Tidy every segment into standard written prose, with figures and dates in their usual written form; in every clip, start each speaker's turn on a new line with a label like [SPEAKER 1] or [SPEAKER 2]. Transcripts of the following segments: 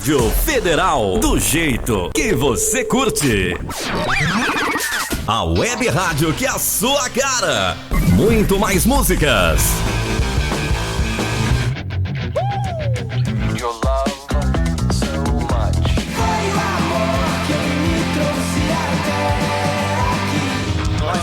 [SPEAKER 1] Rádio Federal, do jeito que você curte. A web rádio que é a sua cara. Muito mais músicas.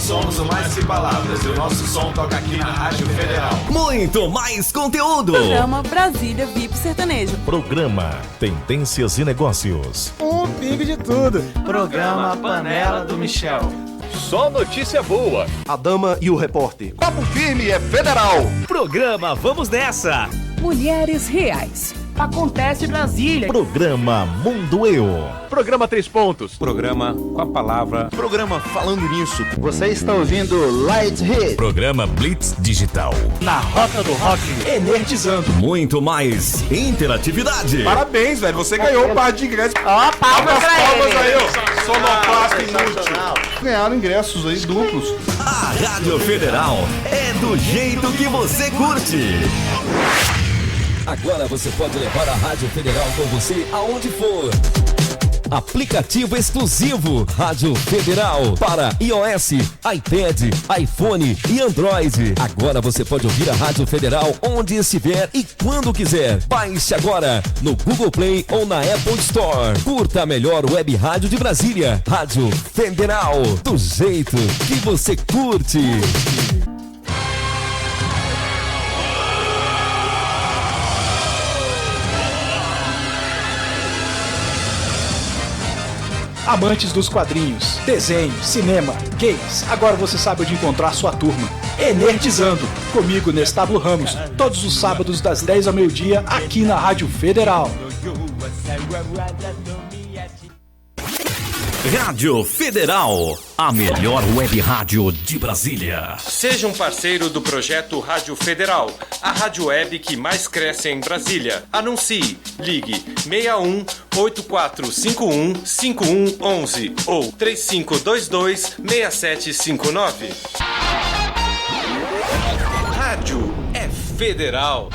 [SPEAKER 2] Somos o Mais Que Palavras e o nosso som toca aqui na Rádio Federal.
[SPEAKER 1] Muito mais conteúdo.
[SPEAKER 3] Programa Brasília VIP Sertanejo.
[SPEAKER 4] Programa Tendências e Negócios.
[SPEAKER 5] Um pingo de tudo.
[SPEAKER 2] Programa Panela do Michel.
[SPEAKER 4] Só notícia boa.
[SPEAKER 6] A Dama e o Repórter. Papo Firme é Federal.
[SPEAKER 1] Programa Vamos Nessa.
[SPEAKER 3] Mulheres Reais.
[SPEAKER 5] Acontece Brasília.
[SPEAKER 4] Programa Mundo Eu.
[SPEAKER 6] Programa 3 Pontos.
[SPEAKER 7] Programa Com a Palavra.
[SPEAKER 6] Programa Falando Nisso.
[SPEAKER 5] Você está ouvindo Light Hit.
[SPEAKER 1] Programa Blitz Digital.
[SPEAKER 5] Na Rota do Rock. Energizando.
[SPEAKER 1] Muito mais interatividade.
[SPEAKER 2] Parabéns, velho. Você ganhou um par de ingressos.
[SPEAKER 3] Ó, palmas pra
[SPEAKER 2] Palmas
[SPEAKER 3] ele.
[SPEAKER 2] aí, ó. Sonoplasta inútil.
[SPEAKER 6] Ganharam ingressos aí duplos.
[SPEAKER 1] A Rádio Federal é do jeito que você curte. Agora você pode levar a Rádio Federal com você aonde for. Aplicativo exclusivo Rádio Federal para iOS, iPad, iPhone e Android. Agora você pode ouvir a Rádio Federal onde estiver e quando quiser. Baixe agora no Google Play ou na Apple Store. Curta a melhor web rádio de Brasília. Rádio Federal, do jeito que você curte.
[SPEAKER 5] Amantes dos quadrinhos, desenho, cinema, games, agora você sabe onde encontrar sua turma. Energizando, comigo, Nestábulo Ramos, todos os sábados das 10 ao meio-dia, aqui na Rádio Federal.
[SPEAKER 1] Rádio Federal, a melhor web rádio de Brasília.
[SPEAKER 8] Seja um parceiro do projeto Rádio Federal, a rádio web que mais cresce em Brasília. Anuncie, ligue 61 8451 5111 ou 3522 6759. Rádio é Federal.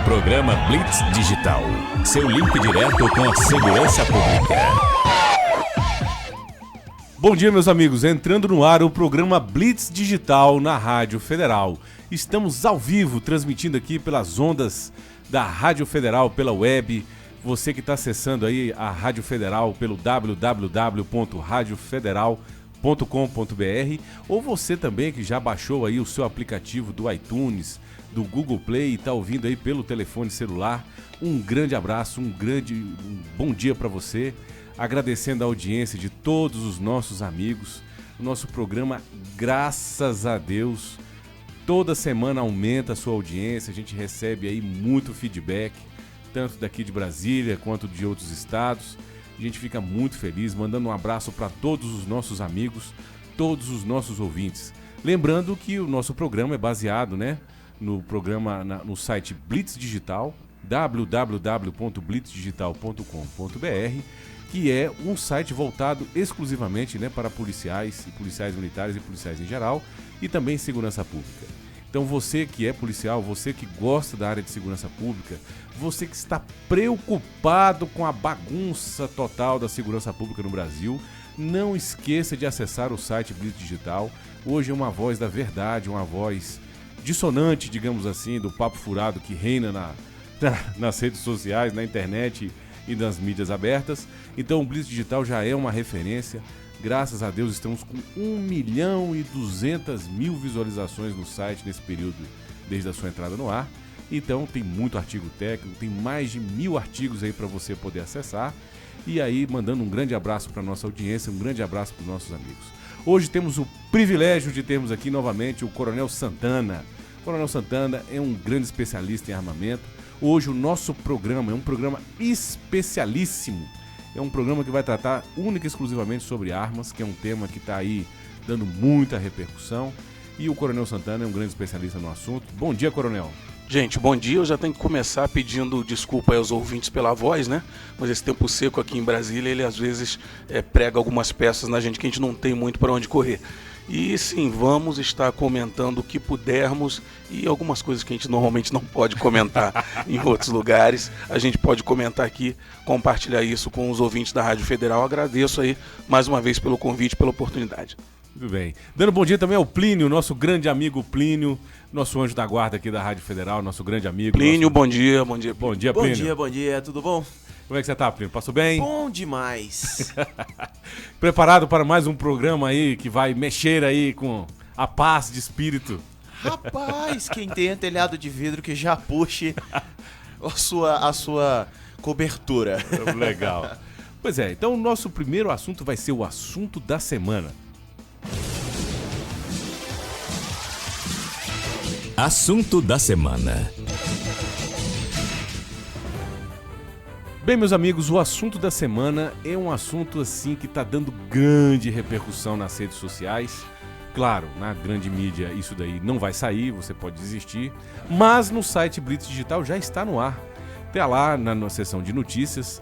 [SPEAKER 1] Programa Blitz Digital, seu link direto com a segurança pública.
[SPEAKER 7] Bom dia, meus amigos. Entrando no ar o programa Blitz Digital na Rádio Federal. Estamos ao vivo, transmitindo aqui pelas ondas da Rádio Federal, pela web. Você que está acessando aí a Rádio Federal pelo www.radiofederal.com.br ou você também que já baixou aí o seu aplicativo do iTunes, do Google Play e está ouvindo aí pelo telefone celular. Um grande abraço, um bom dia para você. Agradecendo a audiência de todos os nossos amigos. O nosso programa, graças a Deus, toda semana aumenta a sua audiência. A gente recebe aí muito feedback, tanto daqui de Brasília quanto de outros estados. A gente fica muito feliz, mandando um abraço para todos os nossos amigos, todos os nossos ouvintes. Lembrando que o nosso programa é baseado, no programa, no site Blitz Digital, www.blitzdigital.com.br, que é um site voltado exclusivamente para policiais militares e policiais em geral, e também segurança pública. Então você que é policial, você que gosta da área de segurança pública, você que está preocupado com a bagunça total da segurança pública no Brasil, não esqueça de acessar o site Blitz Digital. Hoje é uma voz da verdade, uma voz dissonante, digamos assim, do papo furado que reina nas redes sociais, na internet e nas mídias abertas. Então o Blitz Digital já é uma referência. Graças a Deus estamos com 1.200.000 visualizações no site nesse período desde a sua entrada no ar. Então tem muito artigo técnico, tem mais de 1.000 artigos aí para você poder acessar. E aí mandando um grande abraço para a nossa audiência, um grande abraço para os nossos amigos. Hoje temos o privilégio de termos aqui novamente o Coronel Santana. O Coronel Santana é um grande especialista em armamento. Hoje o nosso programa é um programa especialíssimo. É um programa que vai tratar única e exclusivamente sobre armas, que é um tema que está aí dando muita repercussão. E o Coronel Santana é um grande especialista no assunto. Bom dia, Coronel.
[SPEAKER 9] Gente, bom dia. Eu já tenho que começar pedindo desculpa aos ouvintes pela voz, né? Mas esse tempo seco aqui em Brasília, ele às vezes prega algumas peças na gente que a gente não tem muito para onde correr. E sim, vamos estar comentando o que pudermos e algumas coisas que a gente normalmente não pode comentar em outros lugares. A gente pode comentar aqui, compartilhar isso com os ouvintes da Rádio Federal. Agradeço aí mais uma vez pelo convite, pela oportunidade.
[SPEAKER 7] Muito bem. Dando bom dia também ao Plínio, nosso grande amigo Plínio, nosso anjo da guarda aqui da Rádio Federal, nosso grande amigo.
[SPEAKER 9] Plínio, bom dia, bom dia.
[SPEAKER 7] Bom dia, Plínio.
[SPEAKER 10] Bom dia, tudo bom?
[SPEAKER 7] Como é que você tá, Plínio? Passou bem?
[SPEAKER 10] Bom demais.
[SPEAKER 7] Preparado para mais um programa aí que vai mexer aí com a paz de espírito?
[SPEAKER 10] Rapaz, quem tem telhado de vidro que já puxe a sua cobertura.
[SPEAKER 7] Legal. Pois é, então o nosso primeiro assunto vai ser o assunto da semana.
[SPEAKER 1] Assunto da semana.
[SPEAKER 7] Bem, meus amigos, o assunto da semana é um assunto assim que está dando grande repercussão nas redes sociais. Claro, na grande mídia isso daí não vai sair, você pode desistir, mas no site Blitz Digital já está no ar. Tem lá na seção de notícias,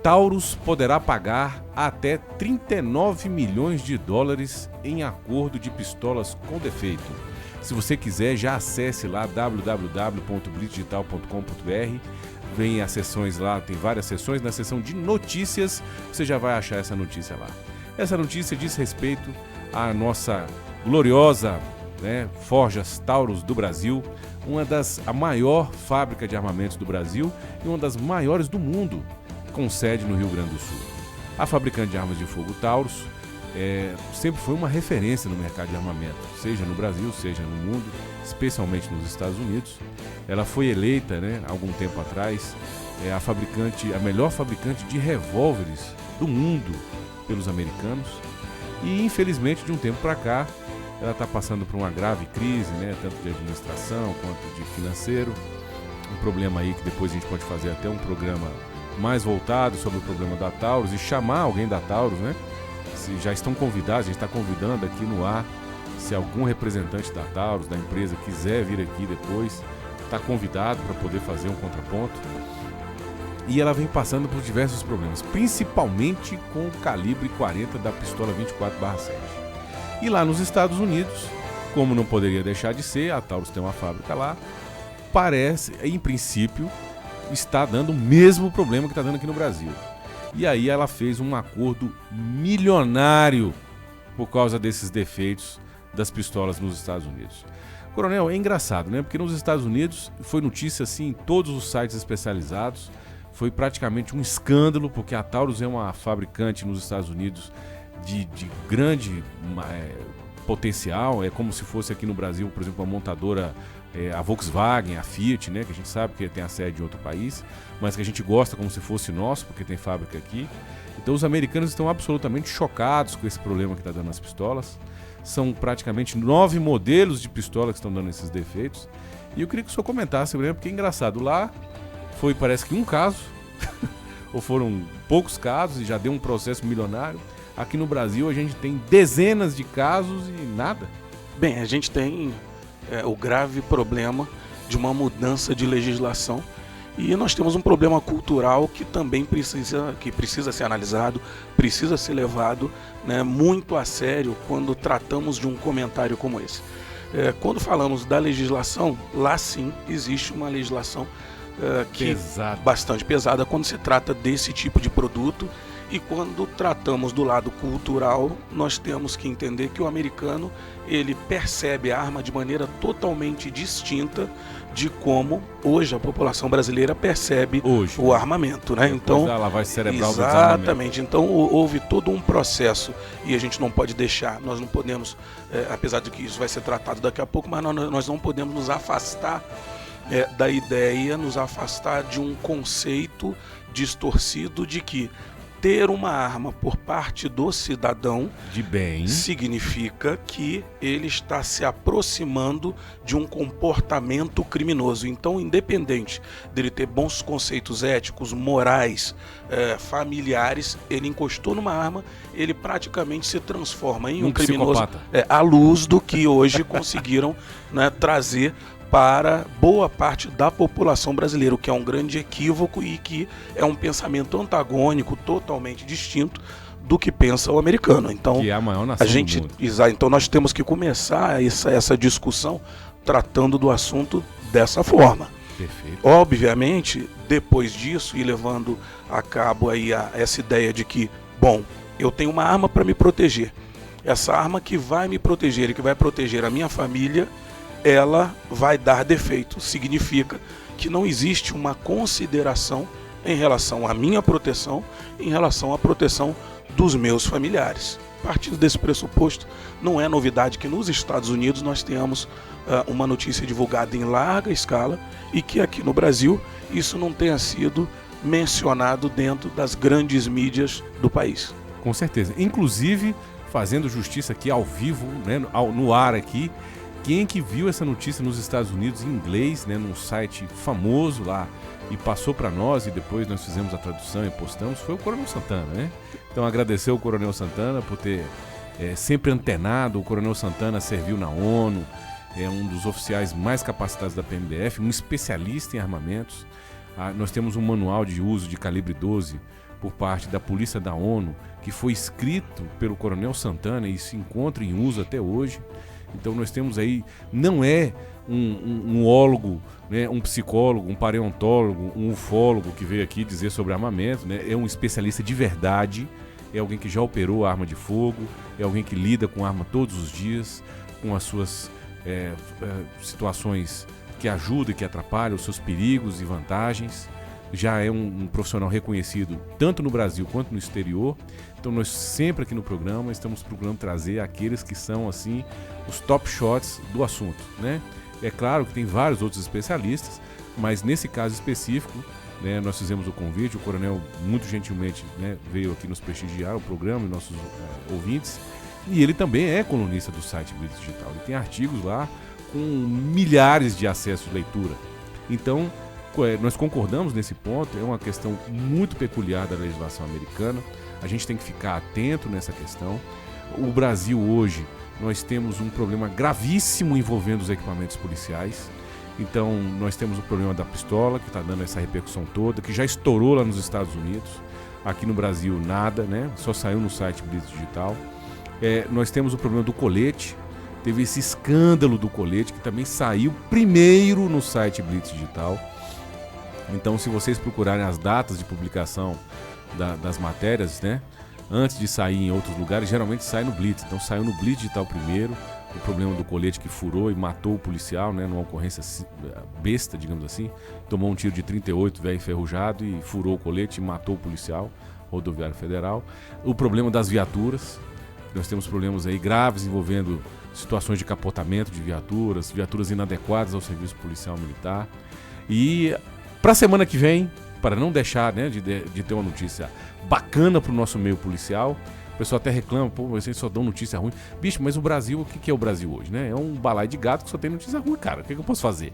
[SPEAKER 7] Taurus poderá pagar até 39 milhões de dólares em acordo de pistolas com defeito. Se você quiser, já acesse lá www.blitzdigital.com.br. Vem as sessões lá, tem várias sessões. Na seção de notícias, você já vai achar essa notícia lá. Essa notícia diz respeito à nossa gloriosa, Forjas Taurus do Brasil, a maior fábrica de armamentos do Brasil e uma das maiores do mundo, com sede no Rio Grande do Sul. A fabricante de armas de fogo Taurus sempre foi uma referência no mercado de armamento, seja no Brasil, seja no mundo, especialmente nos Estados Unidos. Ela foi eleita, há algum tempo atrás, a melhor fabricante de revólveres do mundo pelos americanos. E infelizmente, de um tempo para cá, ela está passando por uma grave crise, tanto de administração quanto de financeiro. Um problema aí que depois a gente pode fazer até um programa mais voltado sobre o problema da Taurus e chamar alguém da Taurus, Se já estão convidados, a gente está convidando aqui no ar, se algum representante da Taurus, da empresa, quiser vir aqui depois, está convidado para poder fazer um contraponto. E ela vem passando por diversos problemas, principalmente com o calibre 40 da pistola 24/7. E lá nos Estados Unidos, como não poderia deixar de ser, a Taurus tem uma fábrica lá, parece, em princípio, está dando o mesmo problema que está dando aqui no Brasil. E aí ela fez um acordo milionário por causa desses defeitos das pistolas nos Estados Unidos. Coronel, é engraçado, Porque nos Estados Unidos foi notícia assim em todos os sites especializados. Foi praticamente um escândalo, porque a Taurus é uma fabricante nos Estados Unidos de grande potencial. É como se fosse aqui no Brasil, por exemplo, a montadora, a Volkswagen, a Fiat, que a gente sabe que tem a sede em outro país, mas que a gente gosta como se fosse nosso, porque tem fábrica aqui. Então os americanos estão absolutamente chocados com esse problema que está dando nas pistolas. São praticamente 9 modelos de pistola que estão dando esses defeitos. E eu queria que o senhor comentasse, porque é engraçado, lá foi, parece que um caso, ou foram poucos casos e já deu um processo milionário. Aqui no Brasil a gente tem dezenas de casos e nada.
[SPEAKER 9] Bem, a gente tem o grave problema de uma mudança de legislação e nós temos um problema cultural que também precisa ser analisado, precisa ser levado muito a sério quando tratamos de um comentário como esse. Quando falamos da legislação, lá sim existe uma legislação bastante pesada quando se trata desse tipo de produto. E quando tratamos do lado cultural, nós temos que entender que o americano, ele percebe a arma de maneira totalmente distinta de como hoje a população brasileira percebe o armamento, Então,
[SPEAKER 7] a lavagem cerebral do
[SPEAKER 9] exatamente. Então houve todo um processo e a gente não pode deixar, nós não podemos, apesar de que isso vai ser tratado daqui a pouco, mas nós não podemos nos afastar da ideia, nos afastar de um conceito distorcido de que ter uma arma por parte do cidadão
[SPEAKER 7] de bem
[SPEAKER 9] significa que ele está se aproximando de um comportamento criminoso. Então, independente dele ter bons conceitos éticos, morais, familiares, ele encostou numa arma, ele praticamente se transforma em um criminoso à luz do que hoje conseguiram trazer para boa parte da população brasileira, o que é um grande equívoco e que é um pensamento antagônico, totalmente distinto do que pensa o americano. Então,
[SPEAKER 7] que é a maior nação do mundo.
[SPEAKER 9] Então nós temos que começar essa discussão tratando do assunto dessa forma.
[SPEAKER 7] Perfeito.
[SPEAKER 9] Obviamente, depois disso, e levando a cabo aí essa ideia de que, bom, eu tenho uma arma para me proteger. Essa arma que vai me proteger e que vai proteger a minha família, ela vai dar defeito. Significa que não existe uma consideração em relação à minha proteção, em relação à proteção dos meus familiares. Partindo desse pressuposto, não é novidade que nos Estados Unidos nós tenhamos uma notícia divulgada em larga escala e que aqui no Brasil isso não tenha sido mencionado dentro das grandes mídias do país.
[SPEAKER 7] Com certeza. Inclusive, fazendo justiça aqui ao vivo, né, no ar aqui, quem que viu essa notícia nos Estados Unidos em inglês, né, num site famoso lá, e passou para nós, e depois nós fizemos a tradução e postamos, foi o Coronel Santana, né? Então agradecer ao Coronel Santana por ter sempre antenado. O Coronel Santana serviu na ONU, é um dos oficiais mais capacitados da PMDF, um especialista em armamentos. Nós temos um manual de uso de calibre 12 por parte da Polícia da ONU, que foi escrito pelo Coronel Santana e se encontra em uso até hoje. Então nós temos aí, não é um ufólogo, né, um psicólogo, um paleontólogo, um ufólogo que veio aqui dizer sobre armamento, né, é um especialista de verdade, é alguém que já operou arma de fogo, é alguém que lida com arma todos os dias, com as suas situações que ajudam e que atrapalham, os seus perigos e vantagens. Já é um profissional reconhecido tanto no Brasil quanto no exterior. Então nós sempre aqui no programa estamos procurando trazer aqueles que são assim os top shots do assunto, né? É claro que tem vários outros especialistas, mas nesse caso específico, né, nós fizemos o convite, o coronel muito gentilmente, né, veio aqui nos prestigiar o programa e nossos ouvintes, e ele também é colunista do site Blitz Digital. Ele tem artigos lá com milhares de acessos de leitura. Então nós concordamos nesse ponto, é uma questão muito peculiar da legislação americana, a gente tem que ficar atento nessa questão. O Brasil hoje, nós temos um problema gravíssimo envolvendo os equipamentos policiais. Então nós temos o problema da pistola, que está dando essa repercussão toda, que já estourou lá nos Estados Unidos. Aqui no Brasil nada, né? Só saiu no site Blitz Digital. Nós temos o problema do colete, teve esse escândalo do colete, que também saiu primeiro no site Blitz Digital. Então, se vocês procurarem as datas de publicação das matérias, né, antes de sair em outros lugares, geralmente sai no Blitz. Então, saiu no Blitz Digital primeiro, o problema do colete que furou e matou o policial, né, numa ocorrência besta, digamos assim. Tomou um tiro de 38, velho enferrujado, e furou o colete e matou o policial, rodoviário federal. O problema das viaturas. Nós temos problemas aí graves envolvendo situações de capotamento de viaturas inadequadas ao serviço policial militar. E para a semana que vem, para não deixar, né, de ter uma notícia bacana para o nosso meio policial, o pessoal até reclama, pô, vocês só dão notícia ruim. Bicho, mas o Brasil, o que é o Brasil hoje, né? É um balaio de gato que só tem notícia ruim, cara. O que eu posso fazer?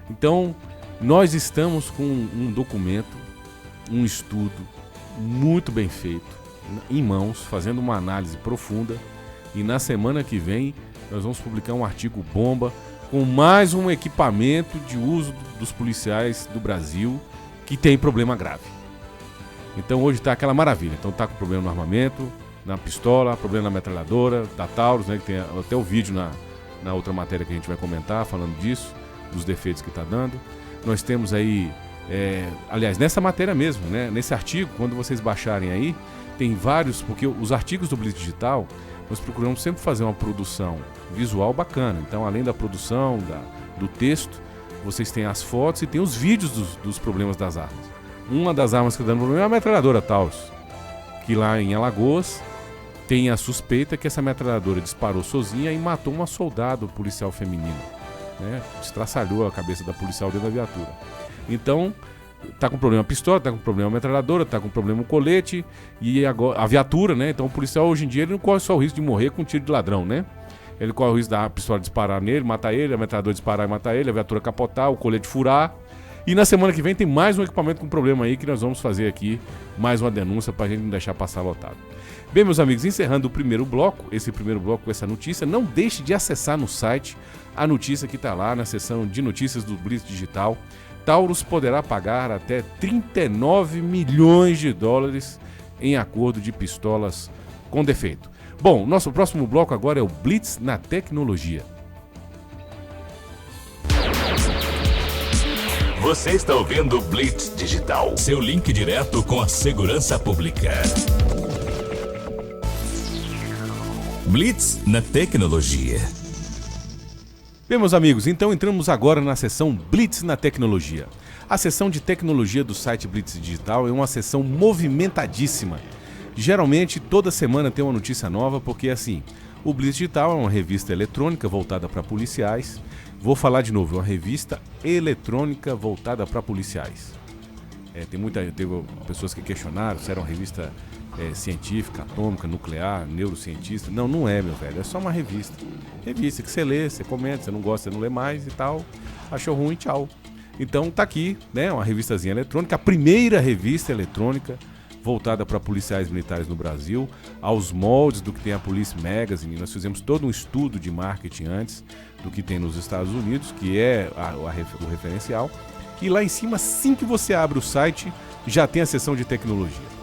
[SPEAKER 7] Então, nós estamos com um documento, um estudo muito bem feito, em mãos, fazendo uma análise profunda, e na semana que vem nós vamos publicar um artigo bomba com mais um equipamento de uso dos policiais do Brasil que tem problema grave. Então hoje está aquela maravilha. Então está com problema no armamento, na pistola, problema na metralhadora, da Taurus, né, que tem até o vídeo na outra matéria que a gente vai comentar falando disso, dos defeitos que está dando. Nós temos aí, aliás, nessa matéria mesmo, né, nesse artigo, quando vocês baixarem aí, tem vários, porque os artigos do Blitz Digital, nós procuramos sempre fazer uma produção visual bacana. Então, além da produção, do texto, vocês têm as fotos e tem os vídeos dos problemas das armas. Uma das armas que está dando problema é a metralhadora Taurus, que lá em Alagoas tem a suspeita que essa metralhadora disparou sozinha e matou uma soldado policial feminina, né? Estraçalhou a cabeça da policial dentro da viatura. Então, tá com problema a pistola, tá com problema a metralhadora, tá com problema o colete e agora a viatura, né? Então o policial hoje em dia ele não corre só o risco de morrer com um tiro de ladrão, né? Ele corre o risco da pistola disparar nele, matar ele, a metralhadora disparar e matar ele, a viatura capotar, o colete furar. E na semana que vem tem mais um equipamento com problema aí que nós vamos fazer aqui, mais uma denúncia pra gente não deixar passar lotado. Bem, meus amigos, encerrando o primeiro bloco, com essa notícia, não deixe de acessar no site a notícia que tá lá na seção de notícias do Blitz Digital. Taurus poderá pagar até 39 milhões de dólares em acordo de pistolas com defeito. Bom, nosso próximo bloco agora é o Blitz na Tecnologia.
[SPEAKER 1] Você está ouvindo Blitz Digital, seu link direto com a segurança pública. Blitz na Tecnologia.
[SPEAKER 7] Bem, meus amigos, então entramos agora na seção Blitz na Tecnologia. A seção de tecnologia do site Blitz Digital é uma seção movimentadíssima. Geralmente, toda semana tem uma notícia nova, porque assim, o Blitz Digital é uma revista eletrônica voltada para policiais. Vou falar de novo, é uma revista eletrônica voltada para policiais. Teve pessoas que questionaram se era uma revista científica, atômica, nuclear, neurocientista. Não, não é, meu velho, é só uma revista. Revista que você lê, você comenta, você não gosta, você não lê mais e tal. Achou ruim, tchau. Então tá aqui, né, uma revistazinha eletrônica, a primeira revista eletrônica voltada para policiais militares no Brasil, aos moldes do que tem a Police Magazine. Nós fizemos todo um estudo de marketing antes do que tem nos Estados Unidos, que é o referencial. E lá em cima, assim que você abre o site, já tem a seção de tecnologia.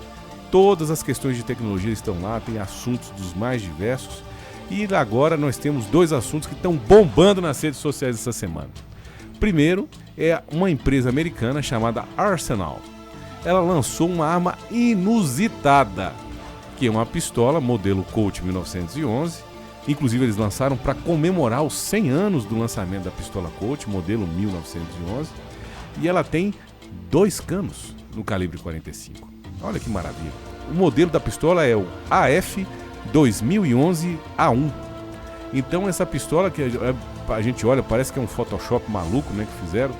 [SPEAKER 7] Todas as questões de tecnologia estão lá, tem assuntos dos mais diversos. E agora nós temos 2 assuntos que estão bombando nas redes sociais essa semana. Primeiro é uma empresa americana chamada Arsenal. Ela lançou uma arma inusitada, que é uma pistola modelo Colt 1911. Inclusive eles lançaram para comemorar os 100 anos do lançamento da pistola Colt, modelo 1911. E ela tem 2 canos no calibre 45. Olha que maravilha. O modelo da pistola é o AF 2011A1. Então essa pistola que a gente olha, parece que é um Photoshop maluco, né, que fizeram.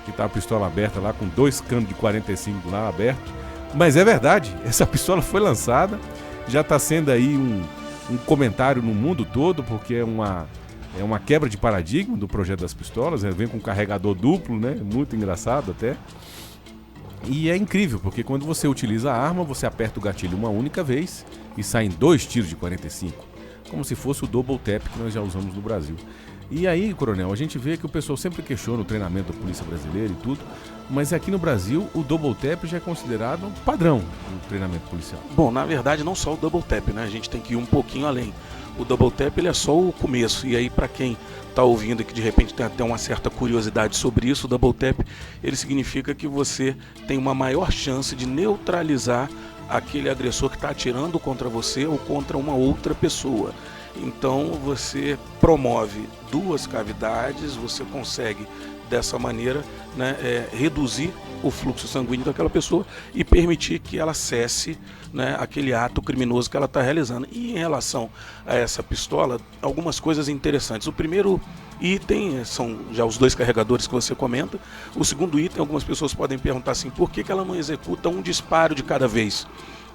[SPEAKER 7] Que tá a pistola aberta lá com 2 canos de 45 lá aberto. Mas é verdade, essa pistola foi lançada, já está sendo aí um comentário no mundo todo, porque é uma quebra de paradigma do projeto das pistolas, vem com carregador duplo, né? Muito engraçado até. E é incrível, porque quando você utiliza a arma, você aperta o gatilho uma única vez e saem 2 tiros de 45, como se fosse o double tap que nós já usamos no Brasil. E aí, coronel, a gente vê que o pessoal sempre questiona o treinamento da polícia brasileira e tudo, mas aqui no Brasil o double tap já é considerado padrão do treinamento policial.
[SPEAKER 9] Bom, na verdade não só o double tap, né? A gente tem que ir um pouquinho além. O double tap ele é só o começo, e aí para quem está ouvindo e que de repente tem até uma certa curiosidade sobre isso, o double tap ele significa que você tem uma maior chance de neutralizar aquele agressor que está atirando contra você ou contra uma outra pessoa. Então você promove 2 cavidades, você consegue dessa maneira, né, reduzir o fluxo sanguíneo daquela pessoa e permitir que ela cesse, né, aquele ato criminoso que ela está realizando. E em relação a essa pistola, algumas coisas interessantes. O primeiro item são já os 2 carregadores que você comenta. O segundo item, algumas pessoas podem perguntar assim, por que ela não executa um disparo de cada vez?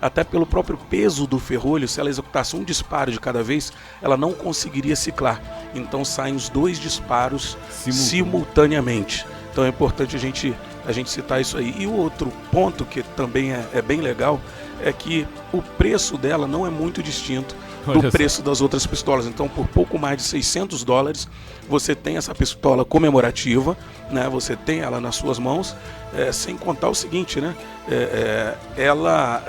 [SPEAKER 9] Até pelo próprio peso do ferrolho, se ela executasse um disparo de cada vez, ela não conseguiria ciclar. Então saem os 2 disparos simultaneamente. Então é importante a gente citar isso aí. E o outro ponto que também é bem legal é que o preço dela não é muito distinto do preço das outras pistolas. Então, por pouco mais de $600, você tem essa pistola comemorativa, né? Você tem ela nas suas mãos, sem contar o seguinte, né? Ela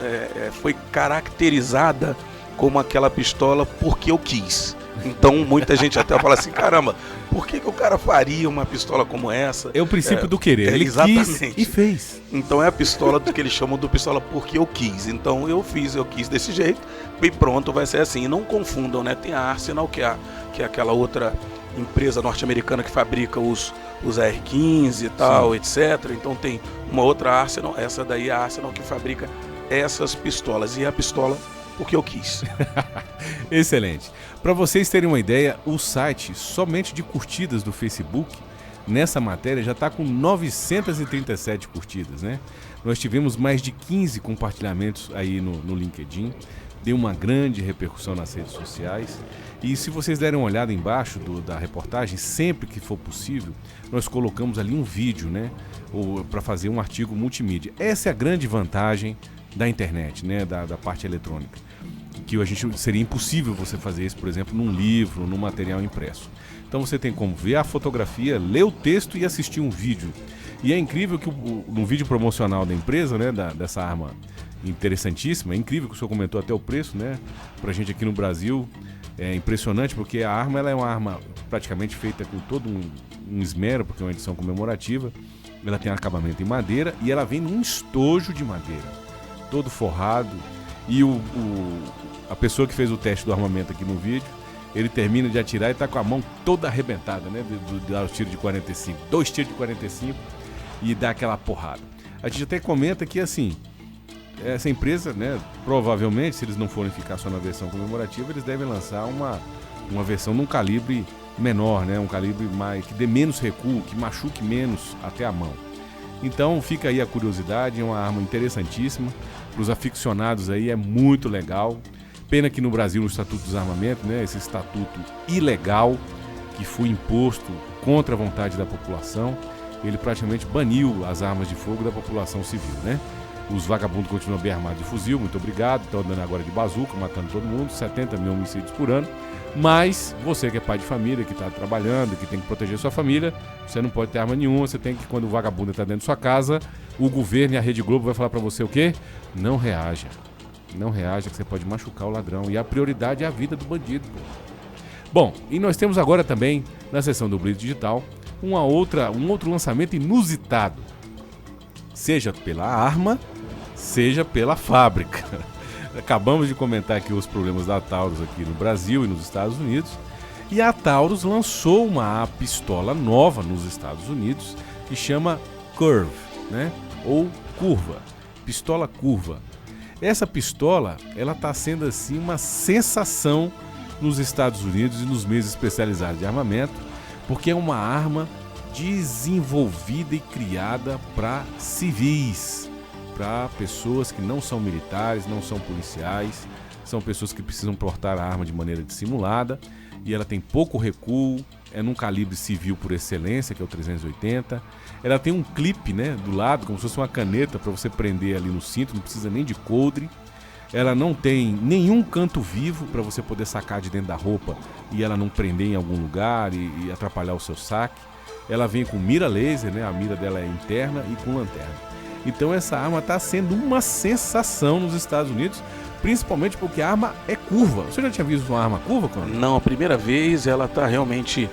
[SPEAKER 9] foi caracterizada como aquela pistola porque eu quis. Então, muita gente até fala assim, caramba, por que o cara faria uma pistola como essa?
[SPEAKER 7] É o princípio do querer, ele
[SPEAKER 9] exatamente.
[SPEAKER 7] Quis e fez.
[SPEAKER 9] Então é a pistola do que eles chamam de pistola porque eu quis. Então eu quis desse jeito e pronto, vai ser assim. E não confundam, né? Tem a Arsenal, que é aquela outra empresa norte-americana que fabrica os AR-15 e tal, etc. Então tem uma outra Arsenal, essa daí é a Arsenal que fabrica essas pistolas. E é a pistola porque eu quis.
[SPEAKER 7] Excelente. Para vocês terem uma ideia, o site somente de curtidas do Facebook, nessa matéria, já está com 937 curtidas, né? Nós tivemos mais de 15 compartilhamentos aí no LinkedIn, deu uma grande repercussão nas redes sociais. E se vocês derem uma olhada embaixo da reportagem, sempre que for possível, nós colocamos ali um vídeo, né? Para fazer um artigo multimídia. Essa é a grande vantagem da internet, né? Da parte eletrônica. Que seria impossível você fazer isso, por exemplo, num livro, num material impresso. Então você tem como ver a fotografia, ler o texto e assistir um vídeo. E é incrível que no vídeo promocional da empresa, né, dessa arma interessantíssima. É incrível que o senhor comentou até o preço, né? Pra gente aqui no Brasil é impressionante, porque a arma ela é uma arma praticamente feita com todo um esmero, porque é uma edição comemorativa. Ela tem acabamento em madeira e ela vem num estojo de madeira, todo forrado. E a pessoa que fez o teste do armamento aqui no vídeo, ele termina de atirar e tá com a mão toda arrebentada, né? De dar os tiros de 45, 2 tiros de 45 e dá aquela porrada. A gente até comenta que, assim, essa empresa, né, provavelmente, se eles não forem ficar só na versão comemorativa, eles devem lançar uma versão num calibre menor, né, um calibre que dê menos recuo, que machuque menos até a mão. Então fica aí a curiosidade, é uma arma interessantíssima, para os aficionados aí é muito legal. Pena que no Brasil, no Estatuto do Desarmamento, né, esse estatuto ilegal que foi imposto contra a vontade da população, ele praticamente baniu as armas de fogo da população civil, né? Os vagabundos continuam bem armados de fuzil, muito obrigado, estão andando agora de bazuca, matando todo mundo, 70 mil homicídios por ano. Mas você que é pai de família, que está trabalhando, que tem que proteger sua família, você não pode ter arma nenhuma, você tem que, quando o vagabundo está dentro da sua casa, o governo e a Rede Globo vai falar para você o quê? Não reaja. Não reaja, que você pode machucar o ladrão. E a prioridade é a vida do bandido, pô. Bom, e nós temos agora também, na seção do Blitz Digital, um outro lançamento inusitado. Seja pela arma, seja pela fábrica. Acabamos de comentar aqui os problemas da Taurus aqui no Brasil e nos Estados Unidos. E a Taurus lançou uma pistola nova nos Estados Unidos que chama Curve, né? Ou curva. Pistola curva. Essa pistola, ela está sendo assim uma sensação nos Estados Unidos e nos meios especializados de armamento, porque é uma arma desenvolvida e criada para civis, para pessoas que não são militares, não são policiais, são pessoas que precisam portar a arma de maneira dissimulada, e ela tem pouco recuo, é num calibre civil por excelência, que é o 380. Ela tem um clipe, né, do lado, como se fosse uma caneta para você prender ali no cinto, não precisa nem de coldre. Ela não tem nenhum canto vivo para você poder sacar de dentro da roupa e ela não prender em algum lugar e atrapalhar o seu saque. Ela vem com mira laser, né, a mira dela é interna e com lanterna. Então essa arma está sendo uma sensação nos Estados Unidos, principalmente porque a arma é curva. Você já tinha visto uma arma curva, Conor?
[SPEAKER 9] Não, a primeira vez. Ela está realmente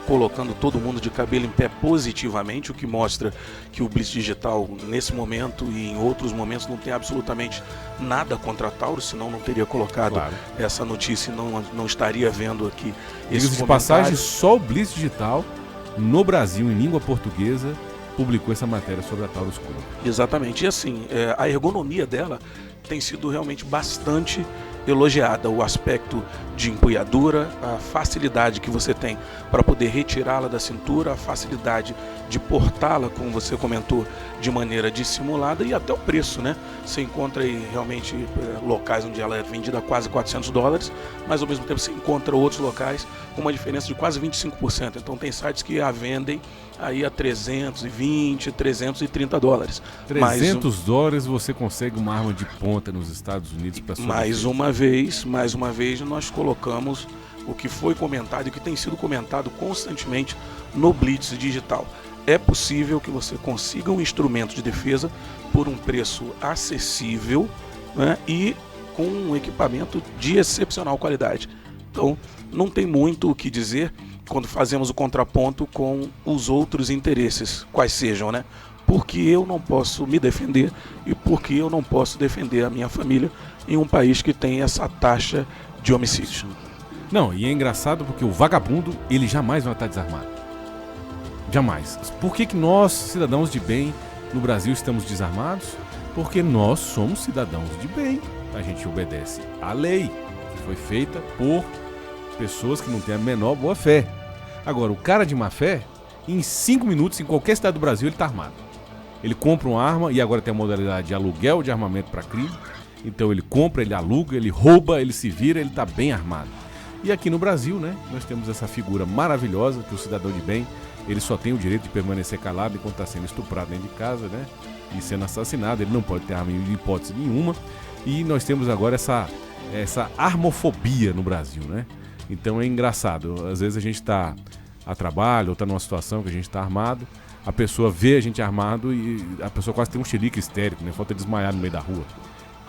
[SPEAKER 9] colocando todo mundo de cabelo em pé positivamente, o que mostra que o Blitz Digital, nesse momento e em outros momentos, não tem absolutamente nada contra a Taurus, senão não teria colocado essa notícia e não estaria vendo aqui esse
[SPEAKER 7] de passagem, só o Blitz Digital, no Brasil, em língua portuguesa, publicou essa matéria sobre a Taurus Curva.
[SPEAKER 9] Exatamente. E assim, a ergonomia dela tem sido realmente bastante elogiada. O aspecto de empunhadura, a facilidade que você tem para poder retirá-la da cintura, a facilidade de portá-la, como você comentou, de maneira dissimulada, e até o preço, né? Você encontra aí realmente locais onde ela é vendida a quase $400, mas ao mesmo tempo você encontra outros locais com uma diferença de quase 25%. Então tem sites que a vendem aí a $320, $330.
[SPEAKER 7] $300 você consegue uma arma de ponta nos Estados Unidos para sua
[SPEAKER 9] mais uma vez nós colocamos o que foi comentado e que tem sido comentado constantemente no Blitz Digital. É possível que você consiga um instrumento de defesa por um preço acessível, né, e com um equipamento de excepcional qualidade. Então, não tem muito o que dizer quando fazemos o contraponto com os outros interesses, quais sejam, né? Porque eu não posso me defender e porque eu não posso defender a minha família em um país que tem essa taxa de homicídios.
[SPEAKER 7] Não, e é engraçado porque o vagabundo, ele jamais vai estar desarmado. Jamais. Por que nós, cidadãos de bem, no Brasil estamos desarmados? Porque nós somos cidadãos de bem. A gente obedece à lei, que foi feita por pessoas que não têm a menor boa fé. Agora, o cara de má fé, em 5 minutos, em qualquer cidade do Brasil, ele está armado. Ele compra uma arma, e agora tem a modalidade de aluguel de armamento para crime. Então ele compra, ele aluga, ele rouba, ele se vira, ele está bem armado. E aqui no Brasil, né, nós temos essa figura maravilhosa, que o cidadão de bem, ele só tem o direito de permanecer calado enquanto está sendo estuprado dentro de casa, né, e sendo assassinado. Ele não pode ter arma de hipótese nenhuma. E nós temos agora essa armofobia no Brasil, né? Então é engraçado. Às vezes a gente está a trabalho ou está numa situação que a gente está armado, a pessoa vê a gente armado e a pessoa quase tem um xerique histérico, né? Falta desmaiar no meio da rua.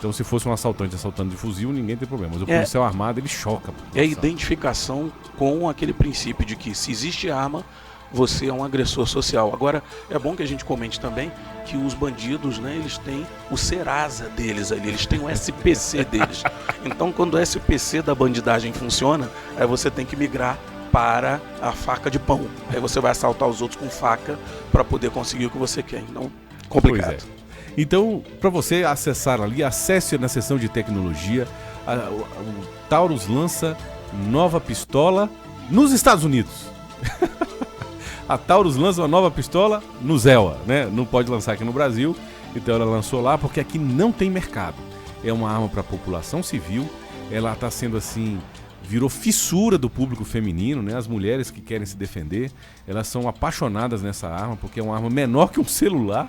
[SPEAKER 7] Então, se fosse um assaltante assaltando de fuzil, ninguém tem problema. Mas o policial armado, ele choca.
[SPEAKER 9] É a identificação com aquele princípio de que se existe arma, você é um agressor social. Agora, é bom que a gente comente também que os bandidos, né, eles têm o Serasa deles ali, eles têm o SPC deles. Então, quando o SPC da bandidagem funciona, aí você tem que migrar para a faca de pão. Aí você vai assaltar os outros com faca para poder conseguir o que você quer. Então, complicado.
[SPEAKER 7] Pois é. Então, para você acessar ali, acesse na seção de tecnologia. O Taurus lança nova pistola nos Estados Unidos. A Taurus lança uma nova pistola no Zéua, né? Não pode lançar aqui no Brasil, então ela lançou lá porque aqui não tem mercado. É uma arma para a população civil, ela está sendo assim, virou fissura do público feminino, né? As mulheres que querem se defender, elas são apaixonadas nessa arma porque é uma arma menor que um celular.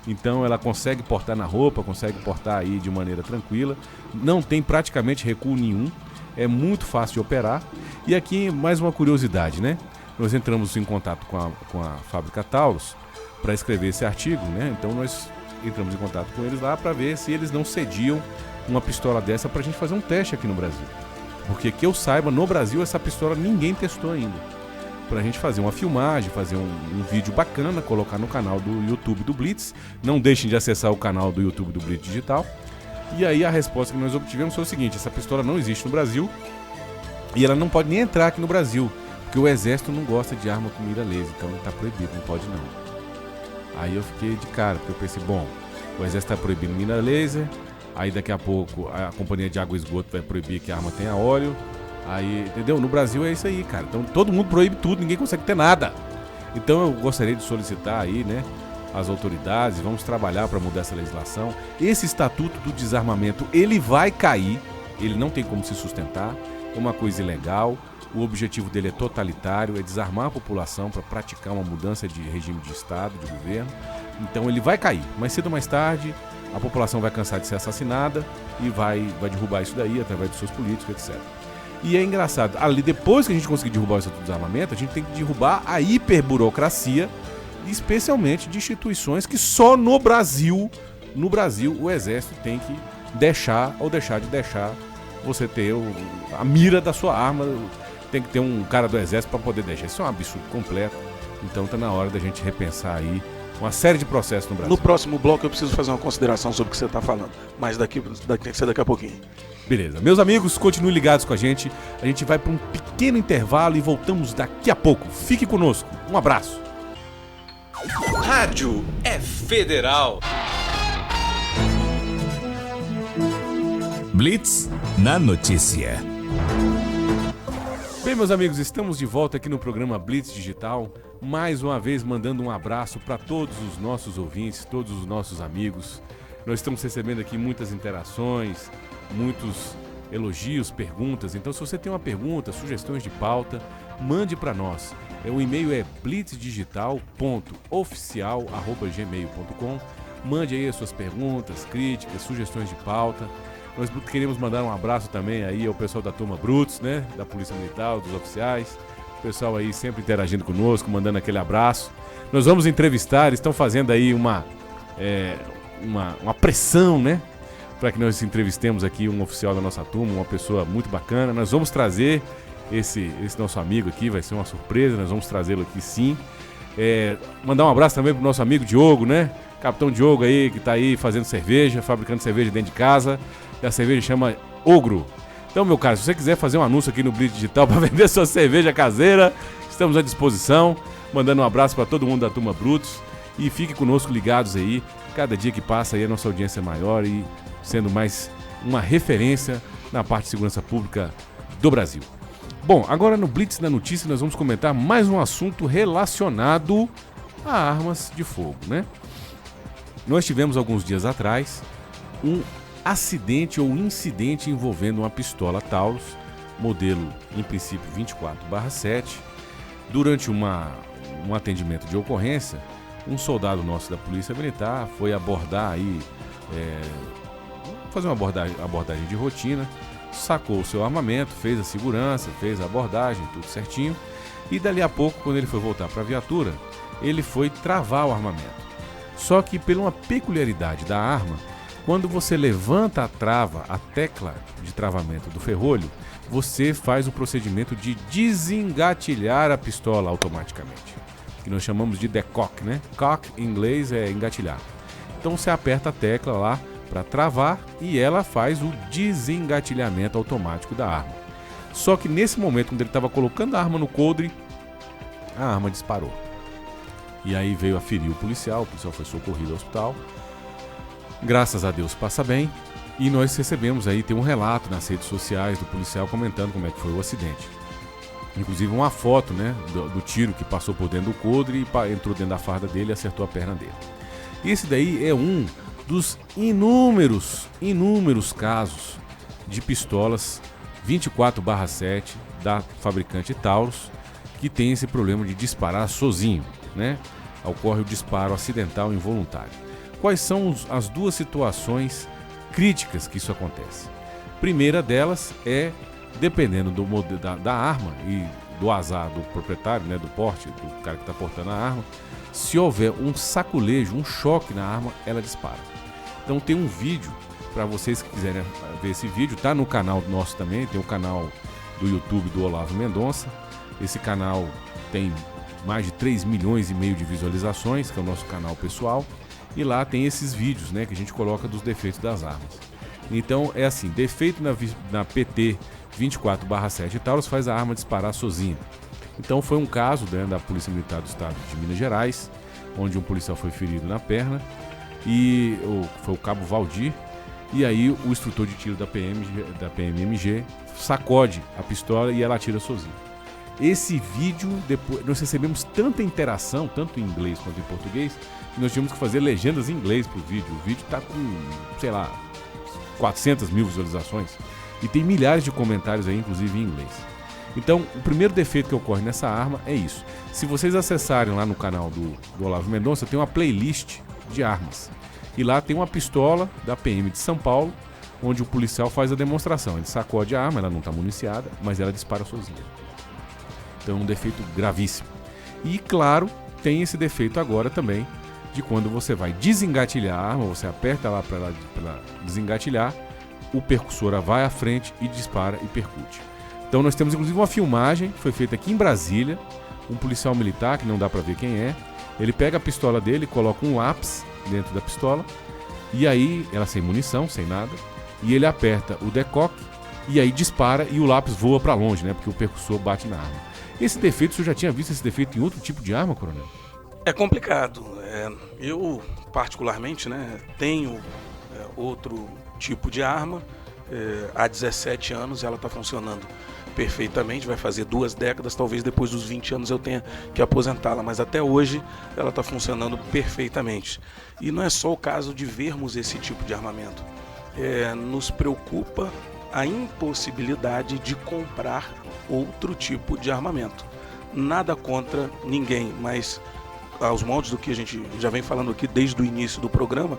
[SPEAKER 7] Então ela consegue portar na roupa, consegue portar aí de maneira tranquila, não tem praticamente recuo nenhum, é muito fácil de operar. E aqui mais uma curiosidade, né? Nós entramos em contato com a fábrica Taurus para escrever esse artigo, né? Então nós entramos em contato com eles lá para ver se eles não cediam uma pistola dessa para a gente fazer um teste aqui no Brasil. Porque que eu saiba, no Brasil essa pistola ninguém testou ainda. Para a gente fazer uma filmagem, fazer um vídeo bacana, colocar no canal do YouTube do Blitz. Não deixem de acessar o canal do YouTube do Blitz Digital. E aí a resposta que nós obtivemos foi o seguinte: essa pistola não existe no Brasil e ela não pode nem entrar aqui no Brasil. Porque o exército não gosta de arma com mira laser, então tá proibido, não pode não. Aí eu fiquei de cara, porque eu pensei, bom, o exército tá proibindo mira laser, aí daqui a pouco a companhia de água e esgoto vai proibir que a arma tenha óleo, aí, entendeu? No Brasil é isso aí, cara. Então todo mundo proíbe tudo, ninguém consegue ter nada. Então eu gostaria de solicitar aí, né, as autoridades, vamos trabalhar para mudar essa legislação. Esse estatuto do desarmamento, ele vai cair, ele não tem como se sustentar, é uma coisa ilegal. O objetivo dele é totalitário, é desarmar a população para praticar uma mudança de regime de Estado, de governo. Então ele vai cair, mas cedo ou mais tarde a população vai cansar de ser assassinada e vai derrubar isso daí através dos seus políticos, etc. E é engraçado, ali depois que a gente conseguir derrubar o Estatuto de Desarmamento, a gente tem que derrubar a hiperburocracia, especialmente de instituições que só no Brasil o Exército tem que deixar ou deixar de deixar você ter a mira da sua arma. Tem que ter um cara do Exército para poder deixar. Isso é um absurdo completo. Então tá na hora da gente repensar aí uma série de processos no Brasil.
[SPEAKER 9] No próximo bloco eu preciso fazer uma consideração sobre o que você está falando, mas tem que ser daqui a pouquinho.
[SPEAKER 7] Beleza. Meus amigos, continuem ligados com a gente. A gente vai para um pequeno intervalo e voltamos daqui a pouco. Fique conosco. Um abraço.
[SPEAKER 8] Rádio é federal.
[SPEAKER 1] Blitz na notícia.
[SPEAKER 7] Bem, meus amigos, estamos de volta aqui no programa Blitz Digital, mais uma vez mandando um abraço para todos os nossos ouvintes, todos os nossos amigos. Nós estamos recebendo aqui muitas interações, muitos elogios, perguntas. Então, se você tem uma pergunta, sugestões de pauta, mande para nós. O e-mail é blitzdigital.oficial@gmail.com. Mande aí as suas perguntas, críticas, sugestões de pauta. Nós queremos mandar um abraço também aí ao pessoal da turma Brutus, né? Da Polícia Militar, dos oficiais. O pessoal aí sempre interagindo conosco, mandando aquele abraço. Nós vamos entrevistar, estão fazendo aí uma pressão, né? Para que nós entrevistemos aqui um oficial da nossa turma, uma pessoa muito bacana. Nós vamos trazer esse nosso amigo aqui, vai ser uma surpresa, nós vamos trazê-lo aqui sim. Mandar um abraço também pro nosso amigo Diogo, né? Capitão Diogo aí, que tá aí fazendo cerveja, fabricando cerveja dentro de casa. A cerveja chama Ogro. Então, meu cara, se você quiser fazer um anúncio aqui no Blitz Digital para vender sua cerveja caseira, estamos à disposição. Mandando um abraço para todo mundo da turma Brutus. E fique conosco ligados aí. Cada dia que passa aí a nossa audiência é maior e sendo mais uma referência na parte de segurança pública do Brasil. Bom, agora no Blitz da Notícia nós vamos comentar mais um assunto relacionado a armas de fogo, né? Nós tivemos alguns dias atrás um acidente ou incidente envolvendo uma pistola Taurus, modelo em princípio 24/7. Durante um atendimento de ocorrência, um soldado nosso da Polícia Militar foi abordar aí, fazer uma abordagem de rotina, sacou o seu armamento, fez a segurança, fez a abordagem, tudo certinho, e dali a pouco, quando ele foi voltar para a viatura, ele foi travar o armamento. Só que, por uma peculiaridade da arma, Quando você levanta a trava, a tecla de travamento do ferrolho, você faz o procedimento de desengatilhar a pistola automaticamente, que nós chamamos de decock, né? Cock em inglês é engatilhar. Então você aperta a tecla lá para travar e ela faz o desengatilhamento automático da arma. Só que nesse momento, quando ele estava colocando a arma no coldre, a arma disparou. E aí veio a ferir o policial foi socorrido ao hospital. Graças a Deus passa bem. E nós recebemos aí, tem um relato nas redes sociais do policial comentando como é que foi o acidente. Inclusive uma foto, né, do tiro que passou por dentro do coldre e entrou dentro da farda dele e acertou a perna dele. Esse daí é um dos inúmeros casos de pistolas 24/7 da fabricante Taurus que tem esse problema de disparar sozinho, né? Ocorre o disparo acidental involuntário. Quais são as duas situações críticas que isso acontece? Primeira delas é, dependendo do modelo da arma e do azar do proprietário, né, do porte, do cara que está portando a arma, se houver um saculejo, um choque na arma, ela dispara. Então tem um vídeo, para vocês que quiserem ver esse vídeo, tá no canal nosso também, tem o canal do YouTube do Olavo Mendonça. Esse canal tem mais de 3,5 milhões de visualizações, que é o nosso canal pessoal, e lá tem esses vídeos, né, que a gente coloca dos defeitos das armas. Então é assim, defeito na PT 24/7 Taurus faz a arma disparar sozinha. Então foi um caso, né, da Polícia Militar do Estado de Minas Gerais, onde um policial foi ferido na perna, e foi o cabo Valdir, e aí o instrutor de tiro da PMMG sacode a pistola e ela atira sozinha. Esse vídeo, depois nós recebemos tanta interação, tanto em inglês quanto em português, que nós tivemos que fazer legendas em inglês pro vídeo. O vídeo tá com, sei lá, 400 mil visualizações e tem milhares de comentários aí, inclusive em inglês. Então, o primeiro defeito que ocorre nessa arma é isso. Se vocês acessarem lá no canal do Olavo Mendonça, tem uma playlist de armas. E lá tem uma pistola da PM de São Paulo, onde o policial faz a demonstração. Ele sacode a arma, ela não está municiada, mas ela dispara sozinha. Então é um defeito gravíssimo. E claro, tem esse defeito agora também, de quando você vai desengatilhar a arma, você aperta lá para desengatilhar, o percussor vai à frente e dispara e percute. Então nós temos inclusive uma filmagem, foi feita aqui em Brasília, um policial militar, que não dá para ver quem é, ele pega a pistola dele, coloca um lápis dentro da pistola, e aí, ela sem munição, sem nada, e ele aperta o decock, e aí dispara e o lápis voa para longe, né, porque o percussor bate na arma. Esse defeito, o senhor já tinha visto esse defeito em outro tipo de arma, coronel?
[SPEAKER 9] É complicado. Eu, particularmente, né, tenho outro tipo de arma. Há 17 anos ela está funcionando perfeitamente, vai fazer 2 décadas, talvez depois dos 20 anos eu tenha que aposentá-la, mas até hoje ela está funcionando perfeitamente. E não é só o caso de vermos esse tipo de armamento. Nos preocupa a impossibilidade de comprar outro tipo de armamento. Nada contra ninguém, mas aos moldes do que a gente já vem falando aqui desde o início do programa,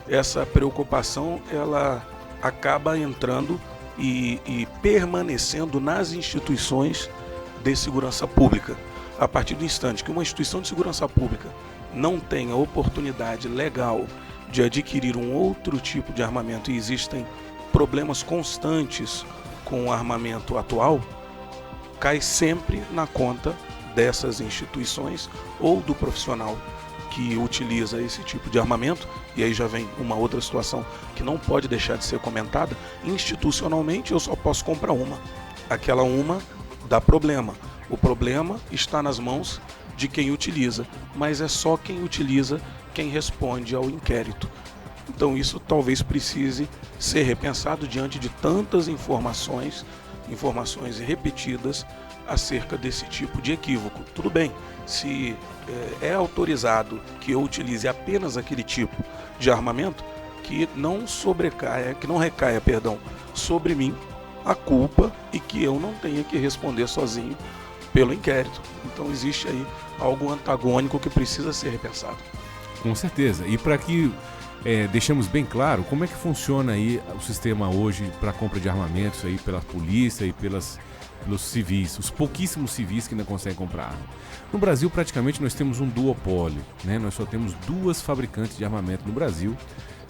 [SPEAKER 9] essa preocupação ela acaba entrando e permanecendo nas instituições de segurança pública. A partir do instante que uma instituição de segurança pública não tem a oportunidade legal de adquirir um outro tipo de armamento e existem problemas constantes com o armamento atual, cai sempre na conta dessas instituições ou do profissional que utiliza esse tipo de armamento. E aí já vem uma outra situação que não pode deixar de ser comentada. Institucionalmente eu só posso comprar uma. Aquela uma dá problema. O problema está nas mãos de quem utiliza, mas é só quem utiliza quem responde ao inquérito. Então isso talvez precise ser repensado diante de tantas informações repetidas acerca desse tipo de equívoco. Tudo bem, se é autorizado que eu utilize apenas aquele tipo de armamento, que não recaia sobre mim a culpa e que eu não tenha que responder sozinho pelo inquérito. Então existe aí algo antagônico que precisa ser repensado.
[SPEAKER 7] Com certeza. E para que deixamos bem claro como é que funciona aí o sistema hoje para compra de armamentos aí pela polícia e pelos civis, os pouquíssimos civis que ainda conseguem comprar arma. No Brasil, praticamente, nós temos um duopólio, né? Nós só temos 2 fabricantes de armamento no Brasil,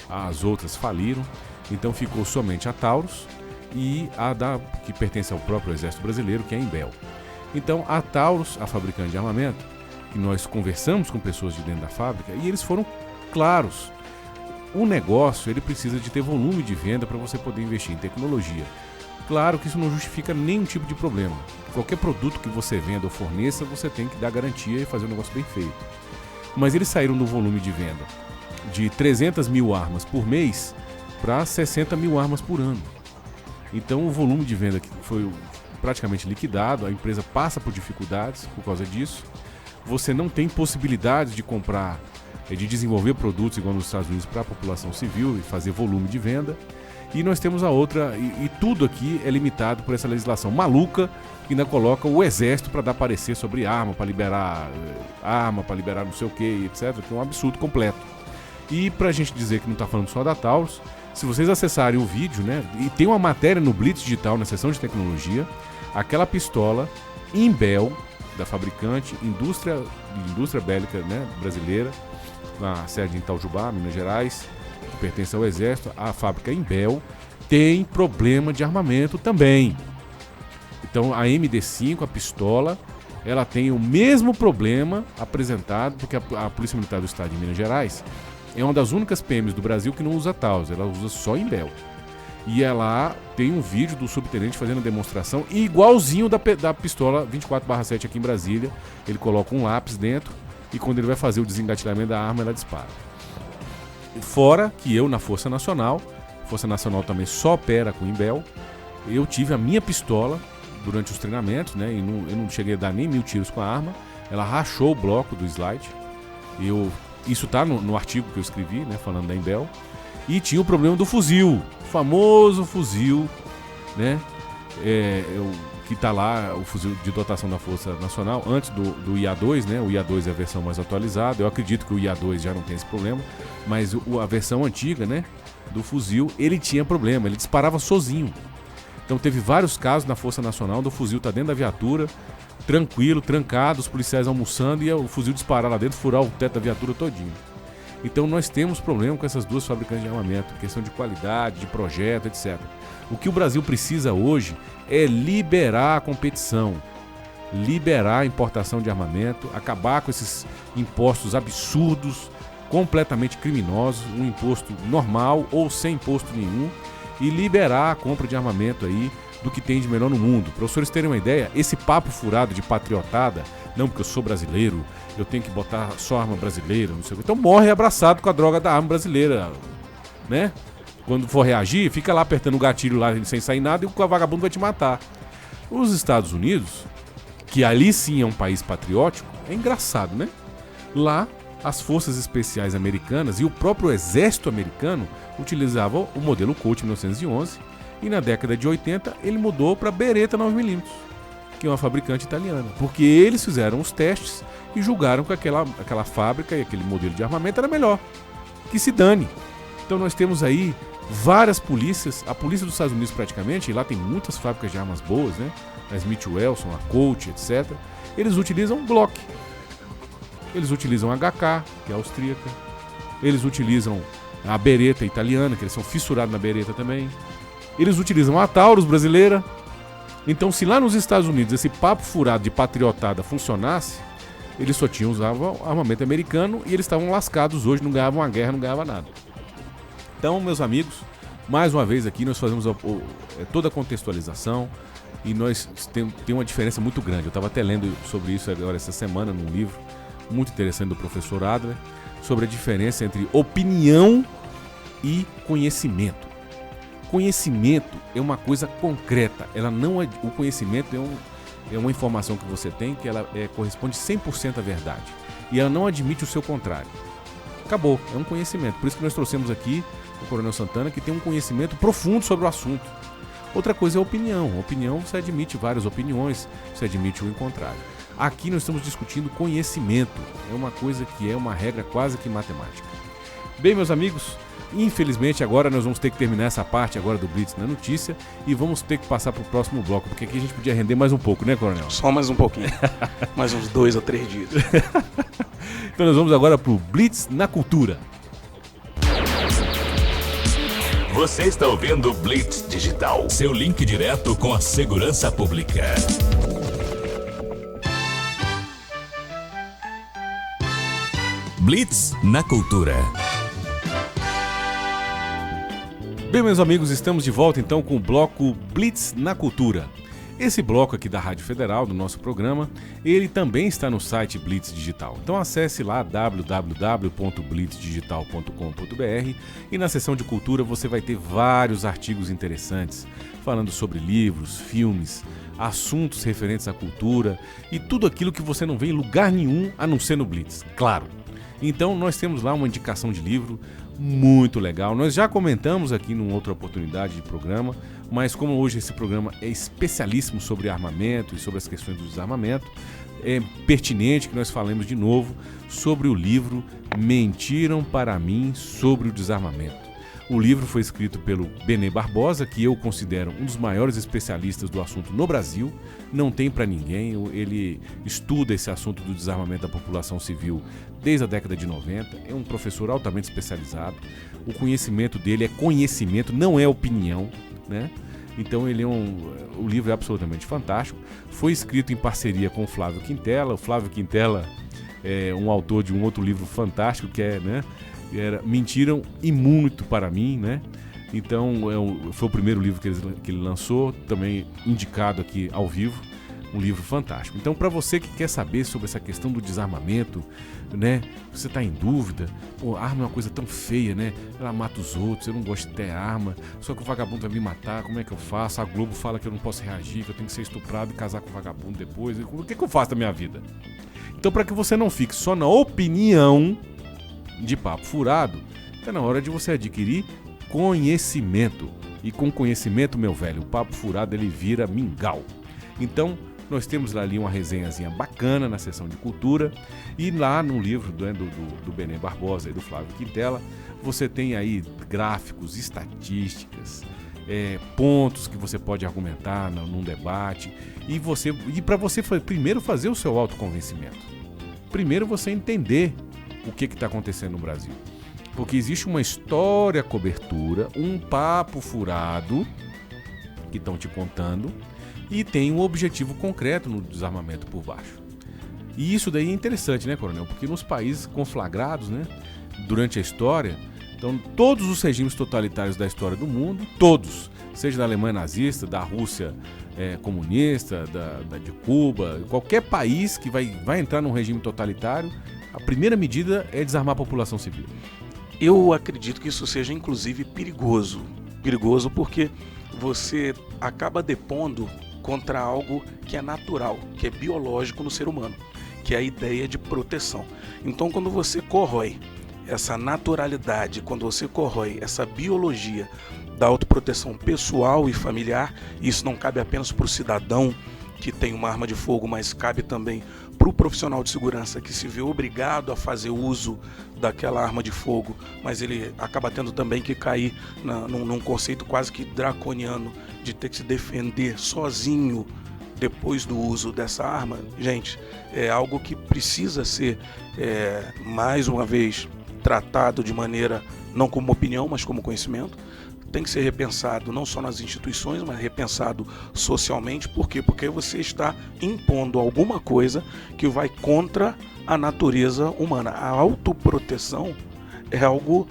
[SPEAKER 7] as outras faliram, então ficou somente a Taurus e que pertence ao próprio Exército Brasileiro, que é a Imbel. Então a Taurus, a fabricante de armamento, que nós conversamos com pessoas de dentro da fábrica e eles foram claros. O negócio ele precisa de ter volume de venda para você poder investir em tecnologia. Claro que isso não justifica nenhum tipo de problema. Qualquer produto que você venda ou forneça, você tem que dar garantia e fazer um negócio bem feito. Mas eles saíram do volume de venda de 300 mil armas por mês para 60 mil armas por ano. Então o volume de venda foi praticamente liquidado, a empresa passa por dificuldades por causa disso. Você não tem possibilidade de comprar, de desenvolver produtos igual nos Estados Unidos para a população civil e fazer volume de venda. E nós temos a outra, e tudo aqui é limitado por essa legislação maluca que ainda coloca o exército para dar parecer sobre arma, para liberar não sei o que, etc, que é um absurdo completo. E pra gente dizer que não tá falando só da Taurus, se vocês acessarem o vídeo, né, e tem uma matéria no Blitz Digital, na seção de tecnologia, aquela pistola Imbel, da fabricante, indústria bélica, né, brasileira, na sede em Itajubá, Minas Gerais, que pertence ao Exército, a fábrica Imbel tem problema de armamento também. Então a MD5, a pistola, ela tem o mesmo problema apresentado, porque a Polícia Militar do Estado de Minas Gerais é uma das únicas PMs do Brasil que não usa Taurus, ela usa só Imbel. E ela tem um vídeo do subtenente fazendo a demonstração igualzinho da pistola 24/7 aqui em Brasília. Ele coloca um lápis dentro e quando ele vai fazer o desengatilhamento da arma, ela dispara. Fora que eu, na Força Nacional também só opera com Imbel, eu tive a minha pistola durante os treinamentos, né? E eu não cheguei a dar nem 1000 tiros com a arma. Ela rachou o bloco do slide. Isso tá no artigo que eu escrevi, né? Falando da Imbel. E tinha o problema do fuzil, o famoso fuzil, né? Que tá lá, o fuzil de dotação da Força Nacional, antes do IA2, né? O IA2 é a versão mais atualizada. Eu acredito que o IA2 já não tem esse problema, mas a versão antiga, né? Do fuzil, ele tinha problema, ele disparava sozinho. Então teve vários casos na Força Nacional do fuzil tá dentro da viatura, tranquilo, trancado, os policiais almoçando e o fuzil disparar lá dentro, furar o teto da viatura todinho. Então nós temos problema com essas duas fabricantes de armamento, questão de qualidade, de projeto, etc. O que o Brasil precisa hoje é liberar a competição, liberar a importação de armamento, acabar com esses impostos absurdos, completamente criminosos, um imposto normal ou sem imposto nenhum, e liberar a compra de armamento aí do que tem de melhor no mundo. Para os senhores terem uma ideia, esse papo furado de patriotada, não porque eu sou brasileiro, eu tenho que botar só arma brasileira, não sei o que. Então morre abraçado com a droga da arma brasileira, né? Quando for reagir, fica lá apertando o gatilho lá sem sair nada e o vagabundo vai te matar. Os Estados Unidos, que ali sim é um país patriótico, é engraçado, né? Lá, as forças especiais americanas e o próprio exército americano utilizavam o modelo Colt 1911 e na década de 80 ele mudou para Beretta 9mm, que é uma fabricante italiana, porque eles fizeram os testes e julgaram que aquela fábrica e aquele modelo de armamento era melhor, que se dane. Então nós temos aí várias polícias, a polícia dos Estados Unidos praticamente, e lá tem muitas fábricas de armas boas, né? A Smith Wesson, a Colt, etc. Eles utilizam Glock, eles utilizam a HK, que é austríaca, eles utilizam a Beretta italiana, que eles são fissurados na Beretta também, eles utilizam a Taurus brasileira. Então se lá nos Estados Unidos esse papo furado de patriotada funcionasse, eles só usavam armamento americano e eles estavam lascados hoje, não ganhavam uma guerra, não ganhavam nada. Então, meus amigos, mais uma vez aqui nós fazemos toda a contextualização e nós tem uma diferença muito grande. Eu estava até lendo sobre isso agora essa semana num livro muito interessante do professor Adler, sobre a diferença entre opinião e conhecimento. Conhecimento é uma coisa concreta, ela não é, o conhecimento é uma informação que você tem que ela corresponde 100% à verdade e ela não admite o seu contrário. Acabou, é um conhecimento. Por isso que nós trouxemos aqui o Coronel Santana, que tem um conhecimento profundo sobre o assunto. Outra coisa é a opinião. A opinião, você admite várias opiniões, você admite o contrário. Aqui nós estamos discutindo conhecimento. É uma coisa que é uma regra quase que matemática. Bem, meus amigos, infelizmente agora nós vamos ter que terminar essa parte agora do Blitz na notícia e vamos ter que passar para o próximo bloco, porque aqui a gente podia render mais um pouco, né, Coronel?
[SPEAKER 9] Só mais um pouquinho. Mais uns 2 ou 3 dias.
[SPEAKER 7] Então nós vamos agora para o Blitz na Cultura.
[SPEAKER 11] Você está ouvindo Blitz Digital, seu link direto com a segurança pública. Blitz na cultura.
[SPEAKER 7] Bem, meus amigos, estamos de volta então com o bloco Blitz na Cultura. Esse bloco aqui da Rádio Federal, do nosso programa, ele também está no site Blitz Digital. Então acesse lá www.blitzdigital.com.br e na seção de cultura você vai ter vários artigos interessantes falando sobre livros, filmes, assuntos referentes à cultura e tudo aquilo que você não vê em lugar nenhum a não ser no Blitz, claro. Então nós temos lá uma indicação de livro muito legal. Nós já comentamos aqui numa outra oportunidade de programa, mas como hoje esse programa é especialíssimo sobre armamento e sobre as questões do desarmamento, é pertinente que nós falemos de novo sobre o livro Mentiram para Mim sobre o Desarmamento. O livro foi escrito pelo Benê Barbosa, que eu considero um dos maiores especialistas do assunto no Brasil. Não tem para ninguém, ele estuda esse assunto do desarmamento da população civil desde a década de 90. É um professor altamente especializado. O conhecimento dele é conhecimento, não é opinião, né? Então o livro é absolutamente fantástico. Foi escrito em parceria com o Flávio Quintela. O Flávio Quintela é um autor de um outro livro fantástico que é, né? Mentiram e muito para mim, né? Então foi o primeiro livro que ele lançou, também indicado aqui ao vivo, um livro fantástico. Então, para você que quer saber sobre essa questão do desarmamento, né? Você está em dúvida, pô, arma é uma coisa tão feia, né? Ela mata os outros, eu não gosto de ter arma, só que o vagabundo vai me matar, como é que eu faço? A Globo fala que eu não posso reagir, que eu tenho que ser estuprado e casar com o vagabundo depois. O que eu faço da minha vida? Então, para que você não fique só na opinião de papo furado, é na hora de você adquirir conhecimento. E com conhecimento, meu velho, o papo furado ele vira mingau. Então, nós temos ali uma resenhazinha bacana na seção de cultura, e lá no livro do Benê Barbosa e do Flávio Quintela, você tem aí gráficos, estatísticas, pontos que você pode argumentar num debate, e para você primeiro fazer o seu autoconvencimento. Primeiro você entender o que está acontecendo no Brasil. Porque existe uma história cobertura, um papo furado que estão te contando e tem um objetivo concreto no desarmamento por baixo. E isso daí é interessante, né, Coronel? Porque nos países conflagrados, né, durante a história, então todos os regimes totalitários da história do mundo, todos, seja da Alemanha nazista, da Rússia comunista, de Cuba, qualquer país que vai entrar num regime totalitário, a primeira medida é desarmar a população civil.
[SPEAKER 9] Eu acredito que isso seja, inclusive, perigoso. Perigoso porque você acaba depondo contra algo que é natural, que é biológico no ser humano, que é a ideia de proteção. Então, quando você corrói essa naturalidade, quando você corrói essa biologia da autoproteção pessoal e familiar, isso não cabe apenas para o cidadão que tem uma arma de fogo, mas cabe também para o profissional de segurança que se vê obrigado a fazer uso daquela arma de fogo, mas ele acaba tendo também que cair num conceito quase que draconiano de ter que se defender sozinho depois do uso dessa arma. Gente, é algo que precisa ser, mais uma vez, tratado de maneira não como opinião, mas como conhecimento. Tem que ser repensado não só nas instituições, mas repensado socialmente. Por quê? Porque você está impondo alguma coisa que vai contra a natureza humana. A autoproteção é algo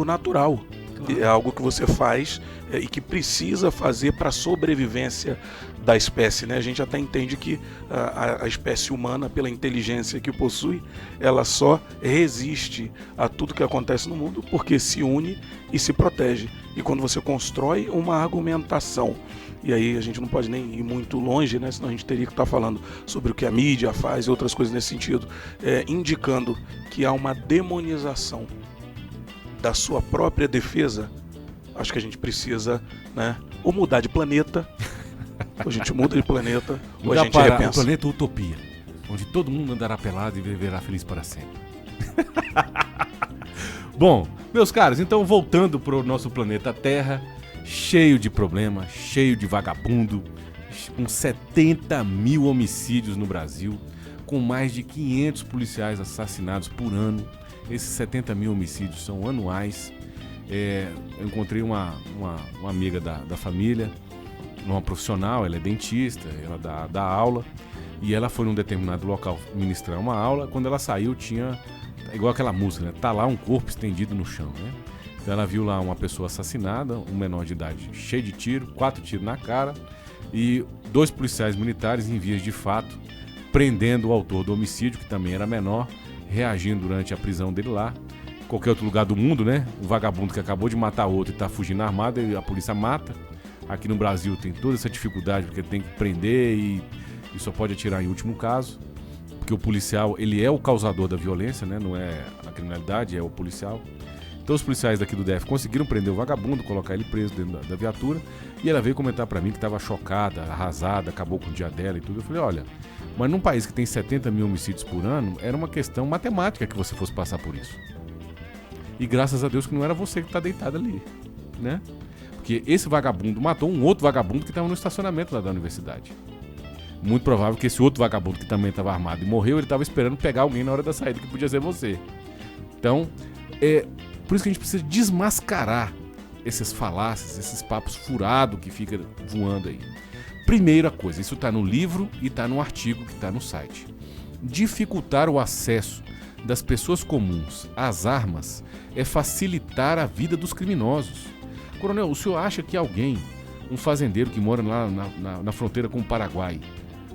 [SPEAKER 9] natural. Claro. É algo que você faz e que precisa fazer para a sobrevivência da espécie, né? A gente até entende que a espécie humana, pela inteligência que possui, ela só resiste a tudo que acontece no mundo porque se une e se protege. E quando você constrói uma argumentação, e aí a gente não pode nem ir muito longe, né? Senão a gente teria que estar falando sobre o que a mídia faz e outras coisas nesse sentido, indicando que há uma demonização da sua própria defesa. Acho que a gente precisa, né, ou mudar de planeta, ou a gente muda de planeta, ou a gente repensa.
[SPEAKER 7] O planeta utopia, onde todo mundo andará pelado e viverá feliz para sempre. Bom, meus caros, então voltando para o nosso planeta Terra, cheio de problemas, cheio de vagabundo, com 70 mil homicídios no Brasil, com mais de 500 policiais assassinados por ano. Esses 70 mil homicídios são anuais. Eu encontrei uma amiga da família, uma profissional, ela é dentista, ela dá aula, e ela foi num determinado local ministrar uma aula. Quando ela saiu, tinha, igual aquela música, né? Tá lá um corpo estendido no chão, né? Então ela viu lá uma pessoa assassinada, um menor de idade cheio de tiro, 4 tiros na cara, e 2 policiais militares em vias de fato, prendendo o autor do homicídio, que também era menor, reagindo durante a prisão dele lá. Qualquer outro lugar do mundo, né? Um vagabundo que acabou de matar outro e tá fugindo armado, e a polícia mata. Aqui no Brasil tem toda essa dificuldade, porque tem que prender e só pode atirar em último caso. Porque o policial, ele é o causador da violência, né? Não é a criminalidade, é o policial. Então os policiais daqui do DF conseguiram prender o vagabundo, colocar ele preso dentro da viatura. E ela veio comentar pra mim que tava chocada, arrasada, acabou com o dia dela e tudo. Eu falei, olha, mas num país que tem 70 mil homicídios por ano, era uma questão matemática que você fosse passar por isso. E graças a Deus que não era você que tá deitado ali, né? Porque esse vagabundo matou um outro vagabundo que estava no estacionamento lá da universidade. Muito provável que esse outro vagabundo que também estava armado e morreu, ele estava esperando pegar alguém na hora da saída, que podia ser você. Então, por isso que a gente precisa desmascarar essas falácias, esses papos furados que fica voando aí. Primeira coisa, isso está no livro e está no artigo que está no site. Dificultar o acesso das pessoas comuns às armas é facilitar a vida dos criminosos. Coronel, o senhor acha que alguém, um fazendeiro que mora lá na fronteira com o Paraguai,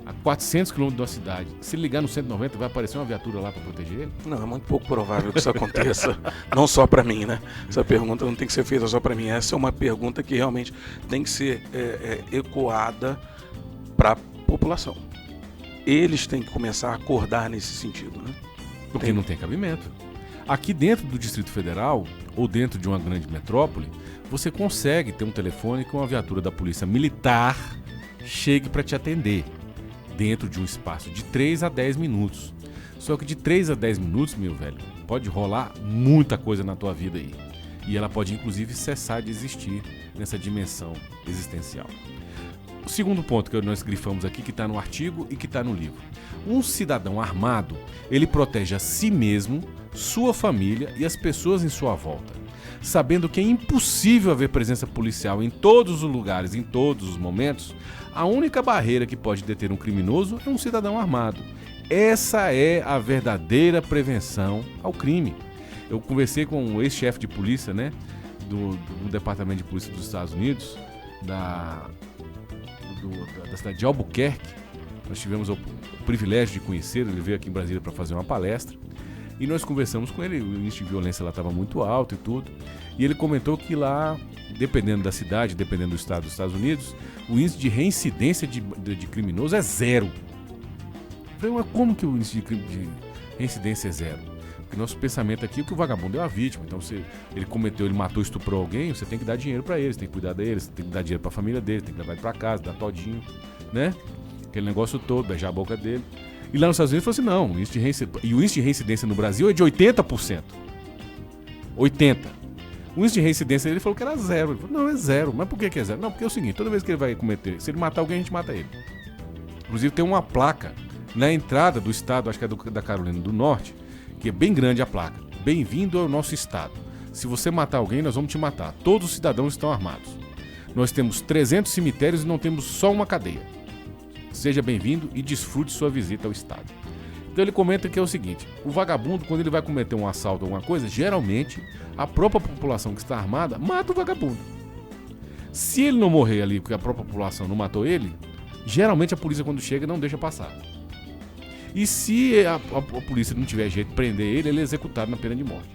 [SPEAKER 7] a 400 quilômetros da cidade, se ligar no 190 vai aparecer uma viatura lá para proteger ele?
[SPEAKER 9] Não, é muito pouco provável que isso aconteça. Não só para mim, né? Essa pergunta não tem que ser feita só para mim. Essa é uma pergunta que realmente tem que ser ecoada para a população. Eles têm que começar a acordar nesse sentido, né?
[SPEAKER 7] Porque não tem cabimento. Aqui dentro do Distrito Federal, ou dentro de uma grande metrópole, você consegue ter um telefone que uma viatura da polícia militar chegue para te atender, dentro de um espaço de 3 a 10 minutos. Só que de 3 a 10 minutos, meu velho, pode rolar muita coisa na tua vida aí. E ela pode inclusive cessar de existir nessa dimensão existencial. O segundo ponto que nós grifamos aqui, que está no artigo e que está no livro. Um cidadão armado, ele protege a si mesmo, sua família e as pessoas em sua volta, sabendo que é impossível haver presença policial em todos os lugares, em todos os momentos. A única barreira que pode deter um criminoso é um cidadão armado. Essa é a verdadeira prevenção ao crime. Eu conversei com um ex-chefe de polícia, né, do Departamento de Polícia dos Estados Unidos, da cidade de Albuquerque. Nós tivemos o privilégio de conhecê-lo, ele veio aqui em Brasília para fazer uma palestra. E nós conversamos com ele, o índice de violência lá estava muito alto e tudo. E ele comentou que lá, dependendo da cidade, dependendo do estado dos Estados Unidos, o índice de reincidência de criminoso é 0. Eu falei, mas como que o índice de reincidência é 0? Porque nosso pensamento aqui é que o vagabundo é uma vítima. Então, se ele cometeu, ele matou, estuprou alguém, você tem que dar dinheiro para ele, você tem que cuidar dele, você tem que dar dinheiro para a família dele, tem que levar ele para casa, dar todinho, né? Aquele negócio todo, beijar a boca dele. E lá nos Estados Unidos falou assim, não, o índice de reincidência no Brasil é de 80%. 80%. O índice de reincidência dele falou que era 0. Ele falou, não, é 0. Mas por que é 0? Não, porque é o seguinte, toda vez que ele vai cometer, se ele matar alguém, a gente mata ele. Inclusive tem uma placa na entrada do estado, acho que é da Carolina do Norte, que é bem grande a placa. Bem-vindo ao nosso estado. Se você matar alguém, nós vamos te matar. Todos os cidadãos estão armados. Nós temos 300 cemitérios e não temos só uma cadeia. Seja bem-vindo e desfrute sua visita ao estado. Então ele comenta que é o seguinte, o vagabundo, quando ele vai cometer um assalto ou alguma coisa, geralmente a própria população que está armada mata o vagabundo. Se ele não morrer ali porque a própria população não matou ele, geralmente a polícia quando chega não deixa passar. E se a polícia não tiver jeito de prender ele, ele é executado na pena de morte.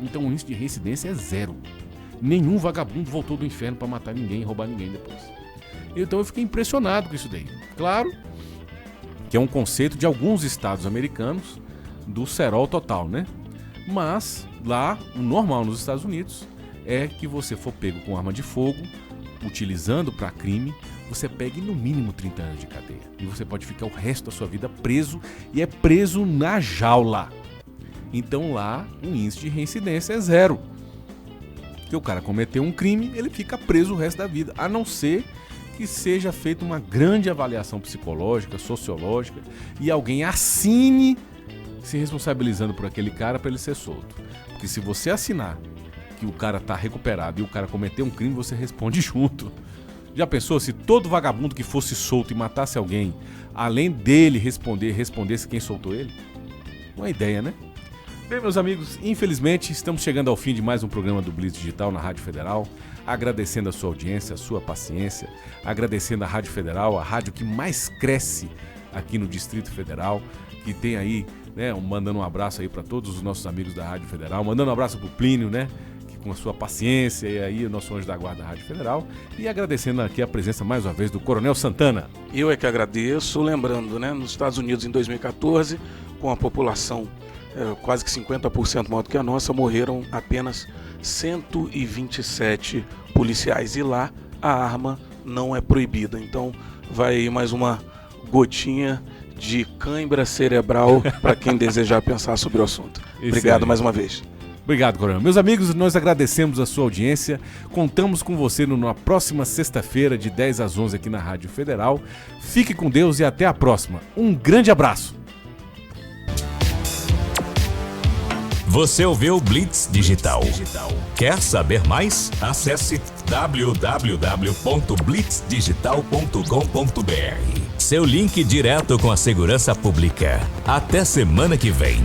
[SPEAKER 7] Então o índice de reincidência é 0. Nenhum vagabundo voltou do inferno para matar ninguém e roubar ninguém depois. Então eu fiquei impressionado com isso daí. Claro que é um conceito de alguns estados americanos do cerol total, né? Mas lá, o normal nos Estados Unidos é que você for pego com arma de fogo, utilizando para crime, você pegue no mínimo 30 anos de cadeia. E você pode ficar o resto da sua vida preso, e é preso na jaula. Então lá, o índice de reincidência é 0. Porque o cara cometeu um crime, ele fica preso o resto da vida, a não ser que seja feita uma grande avaliação psicológica, sociológica, e alguém assine se responsabilizando por aquele cara para ele ser solto. Porque se você assinar que o cara tá recuperado e o cara cometeu um crime, você responde junto. Já pensou se todo vagabundo que fosse solto e matasse alguém, além dele respondesse quem soltou ele? Uma ideia, né? Bem, meus amigos, infelizmente estamos chegando ao fim de mais um programa do Blitz Digital na Rádio Federal, agradecendo a sua audiência, a sua paciência, agradecendo a Rádio Federal, a rádio que mais cresce aqui no Distrito Federal, que tem aí, né, mandando um abraço aí para todos os nossos amigos da Rádio Federal, mandando um abraço pro Plínio, né, que com a sua paciência e aí o nosso anjo da guarda da Rádio Federal, e agradecendo aqui a presença mais uma vez do Coronel Santana.
[SPEAKER 9] Eu é que agradeço, lembrando, né, nos Estados Unidos em 2014, com a população quase que 50% maior do que a nossa, morreram apenas 127 policiais, e lá a arma não é proibida. Então vai aí mais uma gotinha de cãibra cerebral para quem desejar pensar sobre o assunto. Obrigado mais uma vez.
[SPEAKER 7] Obrigado, Coronel. Meus amigos, nós agradecemos a sua audiência. Contamos com você na próxima sexta-feira, de 10 às 11 aqui na Rádio Federal. Fique com Deus e até a próxima. Um grande abraço.
[SPEAKER 11] Você ouviu Blitz Digital. Quer saber mais? Acesse www.blitzdigital.com.br. Seu link direto com a segurança pública. Até semana que vem.